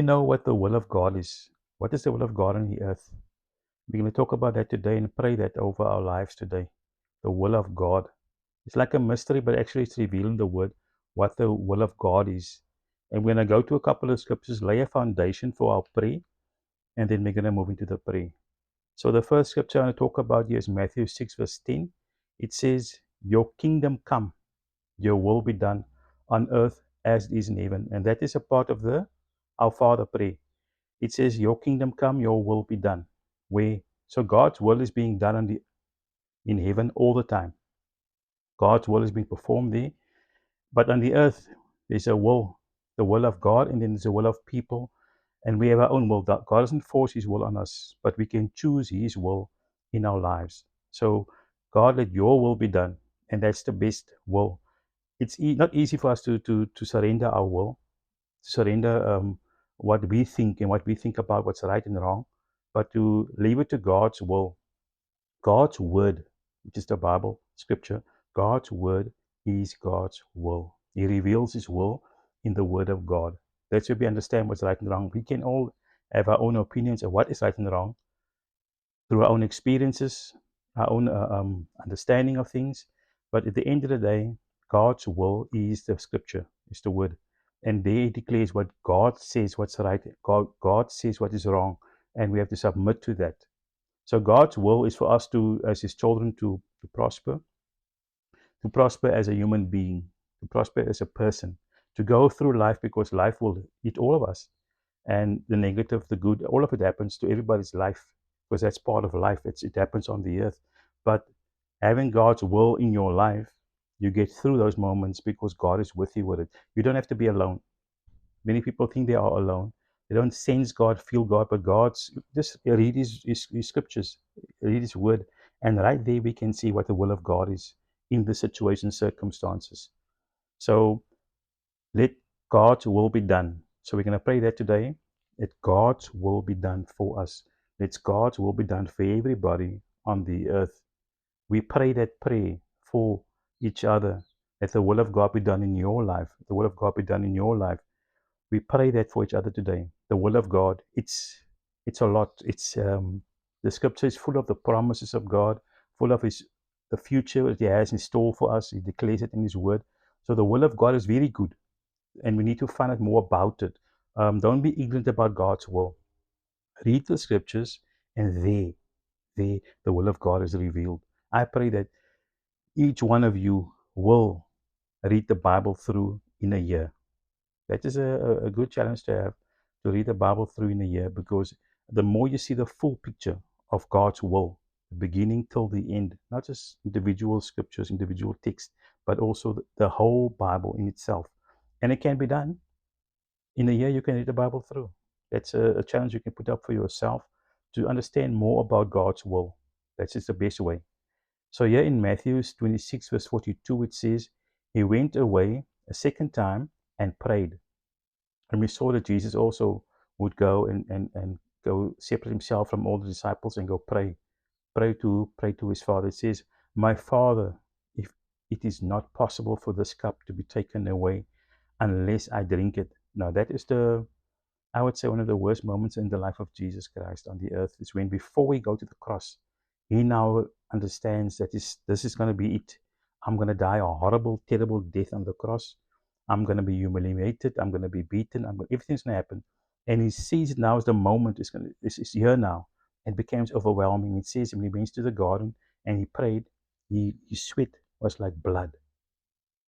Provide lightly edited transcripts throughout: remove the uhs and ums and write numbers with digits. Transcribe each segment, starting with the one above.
know what the will of God is? What is the will of God on the earth? We're going to talk about that today and pray that over our lives today. The will of God. It's like a mystery, but actually it's revealing the word, what the will of God is. And we're going to go to a couple of scriptures, lay a foundation for our prayer, and then we're going to move into the prayer. So the first scripture I want to talk about here is Matthew 6, verse 10. It says, your kingdom come, your will be done on earth as it is in heaven. And that is a part of the Our Father prayer. It says, your kingdom come, your will be done. Where? So God's will is being done in heaven all the time. God's will is being performed there. But on the earth, there's a will, the will of God, and then there's a will of people. And we have our own will. God doesn't force his will on us, but we can choose his will in our lives. So, God, let your will be done. And that's the best will. It's not easy for us to surrender our will, to surrender what we think and what we think about what's right and wrong, but to leave it to God's will. God's word, which is the Bible, scripture, God's word is God's will. He reveals his will in the word of God. That's where we understand what's right and wrong. We can all have our own opinions of what is right and wrong through our own experiences, our own understanding of things. But at the end of the day, God's will is the scripture, is the word. And there it declares what God says, what's right. God says what is wrong. And we have to submit to that. So God's will is for us to, as his children, to prosper as a human being, to prosper as a person, to go through life, because life will hit all of us. And the negative, the good, all of it happens to everybody's life, because that's part of life. It happens on the earth. But having God's will in your life, you get through those moments because God is with you with it. You don't have to be alone. Many people think they are alone. They don't sense God, feel God, but God's just read his scriptures, read his word, and right there we can see what the will of God is in the situation, circumstances. So let God's will be done. So we're going to pray that today. Let God's will be done for us. Let God's will be done for everybody on the earth. We pray that prayer for each other. Let the will of God be done in your life. The will of God be done in your life. We pray that for each other today. The will of God, it's a lot. It's the scripture is full of the promises of God, full of the future that he has in store for us. He declares it in his word. So the will of God is very good, and we need to find out more about it. Don't be ignorant about God's will. Read the scriptures, and there the will of God is revealed. I pray that each one of you will read the Bible through in a year. That is a good challenge to have, to read the Bible through in a year, because the more you see the full picture of God's will, the beginning till the end, not just individual scriptures, individual texts, but also the whole Bible in itself. And it can be done. In a year, you can read the Bible through. That's a challenge you can put up for yourself to understand more about God's will. That's just the best way. So here in Matthew 26, verse 42, it says, he went away a second time and prayed. And we saw that Jesus also would go and go separate himself from all the disciples and go pray to his Father. It says, my Father, if it is not possible for this cup to be taken away unless I drink it. Now that is I would say, one of the worst moments in the life of Jesus Christ on the earth is when, before we go to the cross, he now understands that this is going to be it. I'm going to die a horrible, terrible death on the cross. I'm going to be humiliated. I'm going to be beaten. Everything's going to happen. And he sees it now as the moment is here now. It becomes overwhelming. It says when he went to the garden and he prayed, his sweat was like blood.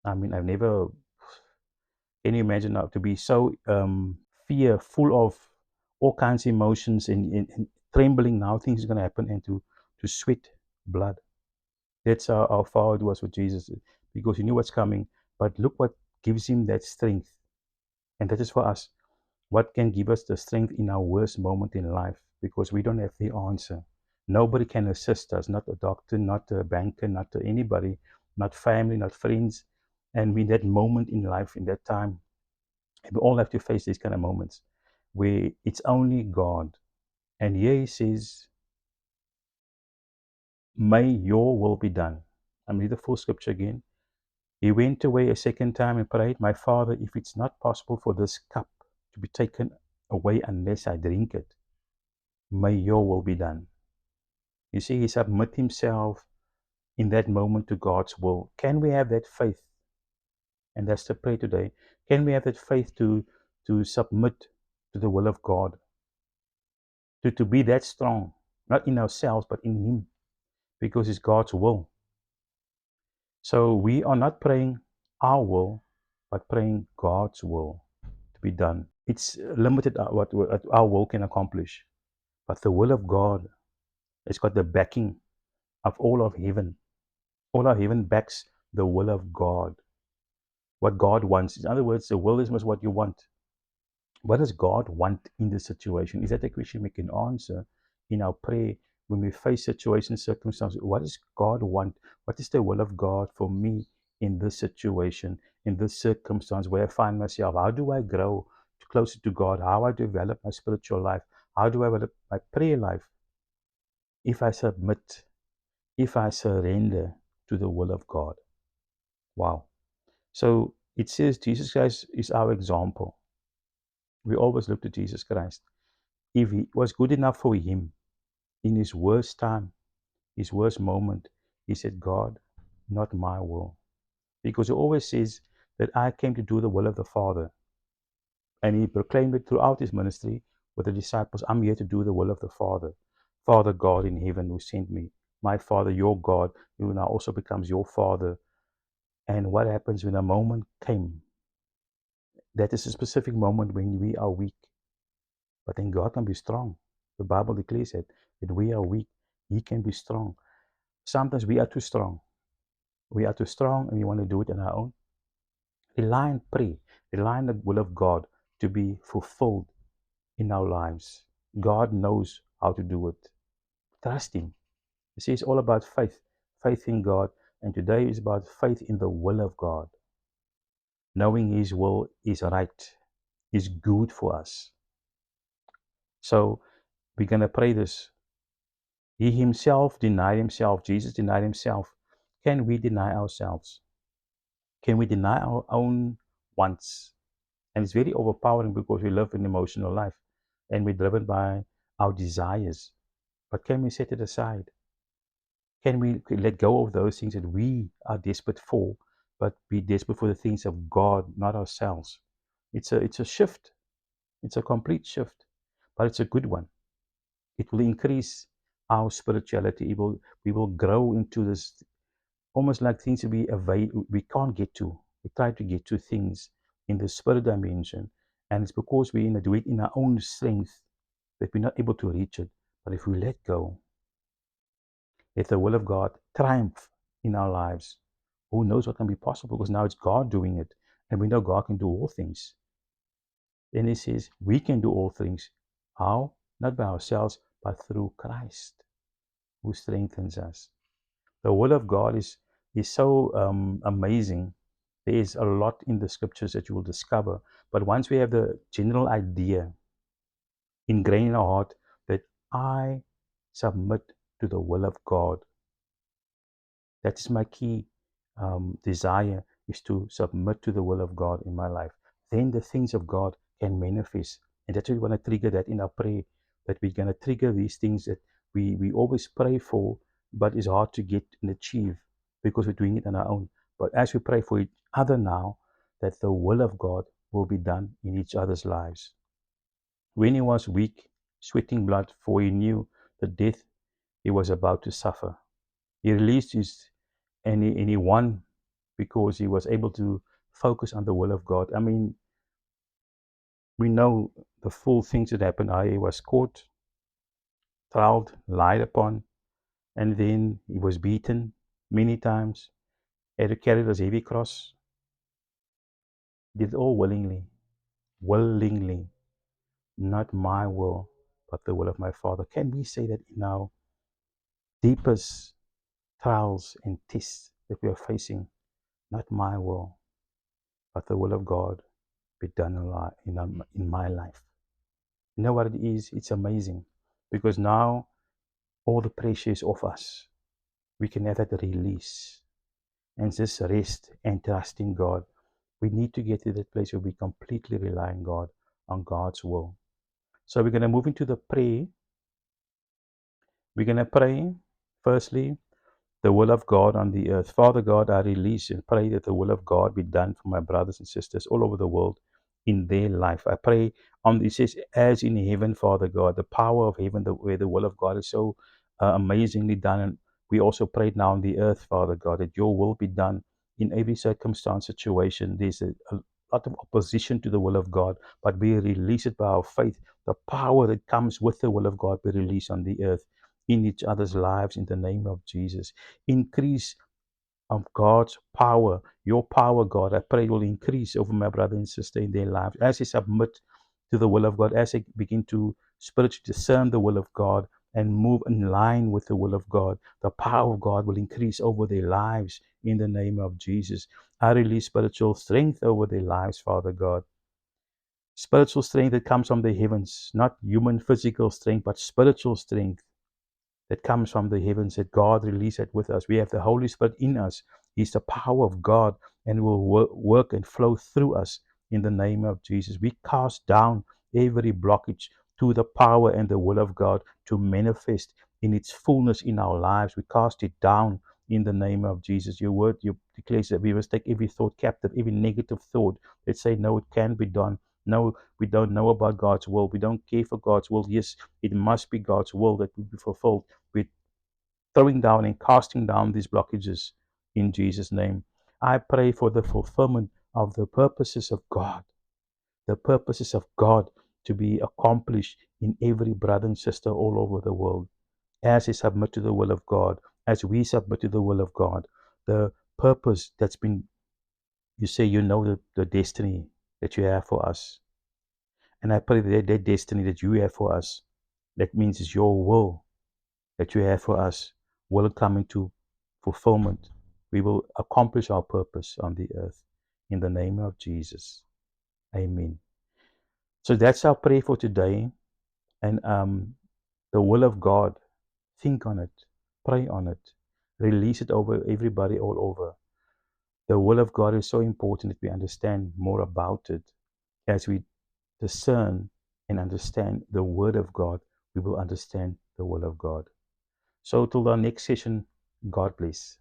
I mean, I've never. Can you imagine now to be so fear, full of all kinds of emotions and trembling now things are going to happen, and to sweat blood. That's how far it was with Jesus, because he knew what's coming. But look what gives him that strength. And that is for us. What can give us the strength in our worst moment in life? Because we don't have the answer. Nobody can assist us, not a doctor, not a banker, not anybody, not family, not friends. And in that moment in life, in that time, we all have to face these kind of moments where it's only God. And here he says, may your will be done. I'm read the full scripture again. He went away a second time and prayed, my Father, if it's not possible for this cup to be taken away unless I drink it. May your will be done. You see, he submit himself in that moment to God's will. Can we have that faith? And that's the prayer today. Can we have that faith to submit to the will of God? To be that strong, not in ourselves, but in Him, because it's God's will. So we are not praying our will, but praying God's will to be done. It's limited what our will can accomplish, but the will of God has got the backing of all of heaven. All of heaven backs the will of God. What God wants. In other words, the will is what you want. What does God want in this situation? Is that a question we can answer in our prayer when we face situations, circumstances? What does God want? What is the will of God for me in this situation, in this circumstance where I find myself? How do I grow closer to God? How I develop my spiritual life? How do I develop my prayer life? If I submit, if I surrender to the will of God. Wow. So it says Jesus Christ is our example. We always look to Jesus Christ. If it was good enough for him in his worst time, his worst moment, he said, God, not my will. Because he always says that I came to do the will of the Father. And he proclaimed it throughout his ministry with the disciples, I'm here to do the will of the Father. Father God in heaven who sent me. My Father, your God, who now also becomes your Father. And what happens when a moment came? That is a specific moment when we are weak. But then God can be strong. The Bible declares that when we are weak, He can be strong. Sometimes we are too strong. We are too strong and we want to do it on our own. Rely and pray. Rely on the will of God to be fulfilled in our lives. God knows how to do it. Trust Him. You see, it's all about faith. Faith in God. And today is about faith in the will of God. Knowing His will is right, is good for us. So we're going to pray this. He himself denied himself. Jesus denied himself. Can we deny ourselves? Can we deny our own wants? And it's very overpowering because we live an emotional life and we're driven by our desires. But can we set it aside? Can we let go of those things that we are desperate for, but be desperate for the things of God, not ourselves? It's a shift. It's a complete shift, but it's a good one. It will increase our spirituality. We will grow into this almost like things that we can't get to. We try to get to things in the spirit dimension, and it's because we do it in our own strength that we're not able to reach it. But if we let go, let the will of God triumph in our lives, who knows what can be possible? Because now it's God doing it, and we know God can do all things. Then He says we can do all things. How? Not by ourselves, but through Christ, who strengthens us. The will of God is so amazing. There is a lot in the scriptures that you will discover. But once we have the general idea ingrained in our heart that I submit to the will of God, that is my key desire, is to submit to the will of God in my life. Then the things of God can manifest. And that's why we want to trigger that in our prayer, that we're going to trigger these things that we always pray for, but it's hard to get and achieve because we're doing it on our own. But as we pray for each other now, that the will of God will be done in each other's lives. When he was weak, sweating blood, for he knew the death he was about to suffer, he released his and he won because he was able to focus on the will of God. I mean, we know the full things that happened. He was caught, trialed, lied upon, and then he was beaten many times. He had to carry this heavy cross. Did it all willingly, not my will, but the will of my Father. Can we say that in our deepest trials and tests that we are facing? Not my will, but the will of God be done in my life. You know what it is? It's amazing because now all the pressure is off us. We can have that release and just rest and trust in God. We need to get to that place where we completely rely on God, on God's will. So we're going to move into the prayer. We're going to pray, firstly, the will of God on the earth. Father God, I release and pray that the will of God be done for my brothers and sisters all over the world in their life. I pray on this, says, as in heaven, Father God, the power of heaven, where the will of God is so amazingly done. And we also pray now on the earth, Father God, that your will be done in every circumstance, situation. There's a lot of opposition to the will of God, but we release it by our faith. The power that comes with the will of God be released on the earth in each other's lives in the name of Jesus. Increase of God's power, your power, God, I pray will increase over my brother and sister in their lives as they submit to the will of God, as they begin to spiritually discern the will of God and move in line with the will of God. The power of God will increase over their lives in the name of Jesus. I release spiritual strength over their lives, Father God. Spiritual strength that comes from the heavens, not human physical strength, but spiritual strength that comes from the heavens, that God released it with us. We have the Holy Spirit in us. He's the power of God and will work and flow through us in the name of Jesus. We cast down every blockage to the power and the will of God to manifest in its fullness in our lives. We cast it down in the name of Jesus. Your word, you declares that we must take every thought captive, every negative thought that say, no, it can be done. No, we don't know about God's will. We don't care for God's will. Yes, it must be God's will that will be fulfilled. We're throwing down and casting down these blockages in Jesus' name. I pray for the fulfillment of the purposes of God, the purposes of God to be accomplished in every brother and sister all over the world. As they submit to the will of God, as we submit to the will of God, the purpose that's been, you say, you know, the destiny that you have for us. And I pray that destiny that you have for us, that means it's your will that you have for us, will come into fulfillment. We will accomplish our purpose on the earth in the name of Jesus. Amen. So that's our prayer for today. And the will of God, think on it, pray on it, release it over everybody all over. The will of God is so important that we understand more about it. As we discern and understand the word of God, we will understand the will of God. So till our next session, God bless.